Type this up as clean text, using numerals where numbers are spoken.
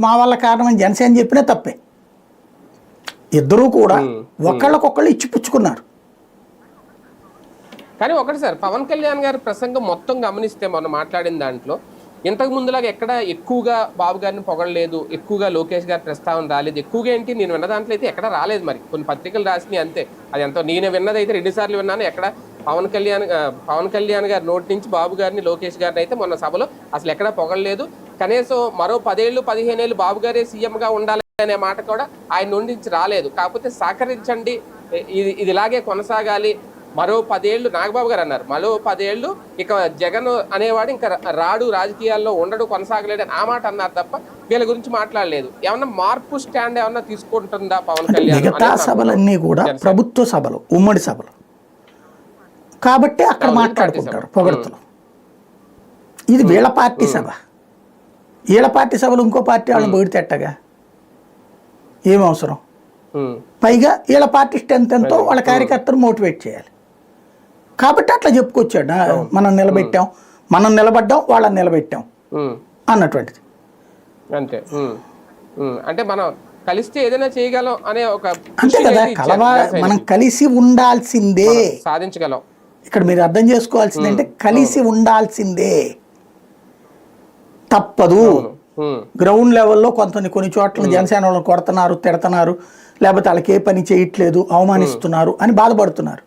మా వల్ల కారణం అని జనసేన చెప్పినా తప్పే. ఇద్దరూ కూడా ఒకళ్ళకొకళ్ళు ఇచ్చి పుచ్చుకున్నారు. కానీ ఒకటి సార్, పవన్ కళ్యాణ్ గారి ప్రసంగం మొత్తం గమనిస్తే మొన్న మాట్లాడిన దాంట్లో ఇంతకు ముందులాగా ఎక్కడ ఎక్కువగా బాబు గారిని పొగడలేదు, ఎక్కువగా లోకేష్ గారి ప్రస్తావన రాలేదు. ఎక్కువగా ఏంటి నేను విన్న దాంట్లో అయితే ఎక్కడ రాలేదు. మరి కొన్ని పత్రికలు రాసినాయి అంతే. అది ఎంతో నేను విన్నది అయితే 2 సార్లు విన్నాను. ఎక్కడ పవన్ కళ్యాణ్ గారి నోటి నుంచి బాబు గారిని లోకేష్ గారిని అయితే మొన్న సభలో అసలు ఎక్కడా పొగడలేదు. కనీసం మరో 10 ఏళ్ళు 15 ఏళ్ళు బాబు గారే సీఎంగా ఉండాలి అనే మాట కూడా ఆయన నుంచి రాలేదు. కాకపోతే సహకరించండి, ఇది ఇలాగే కొనసాగాలి, మరో 10 ఏళ్ళు నాగబాబు గారు అన్నారు, మరో 10 ఏళ్ళు ఇక జగన్ అనేవాడు ఇంకా రాడు, రాజకీయాల్లో ఉండడు, కొనసాగలేడు అని ఆ మాట అన్నారు తప్ప వీళ్ళ గురించి మాట్లాడలేదు. ఏమన్నా మార్పు స్టాండ్ ఏమన్నా తీసుకుంటుందా పవన్ కళ్యాణ్? మిగతా సభలన్నీ కూడా ప్రభుత్వ సభలు, ఉమ్మడి సభలు కాబట్టి అక్కడ మాట్లాడుకుంటారు పొగడుతులు. ఇది వీళ్ళ పార్టీ సభ. వీళ్ళ పార్టీ సభలు ఇంకో పార్టీ వాళ్ళని పొగిడితే ఎట్టగా, ఏం అవసరం? పైగా వీళ్ళ పార్టీ స్ట్రెంత్ ఎంతో వాళ్ళ కార్యకర్తలు మోటివేట్ చేయాలి. కాబట్టి అట్లా చెప్పుకొచ్చాడు, మనం నిలబెట్టాం, మనం నిలబడ్డాం, వాళ్ళని నిలబెట్టాం అన్నటువంటిది. అంతే. అంటే మనం కలిస్తే ఏదైనా చేయగలం అనే ఒక అంతే కదా. మనం కలిసి ఉండాల్సిందే, సాధించగలం. ఇక్కడ మీరు అర్థం చేసుకోవాల్సింది అంటే కలిసి ఉండాల్సిందే, తప్పదు. గ్రౌండ్ లెవెల్లో కొన్ని చోట్ల జనసేన వాళ్ళని కొడుతున్నారు, తిడుతున్నారు, లేకపోతే వాళ్ళకి ఏ పని చేయట్లేదు, అవమానిస్తున్నారు అని బాధపడుతున్నారు.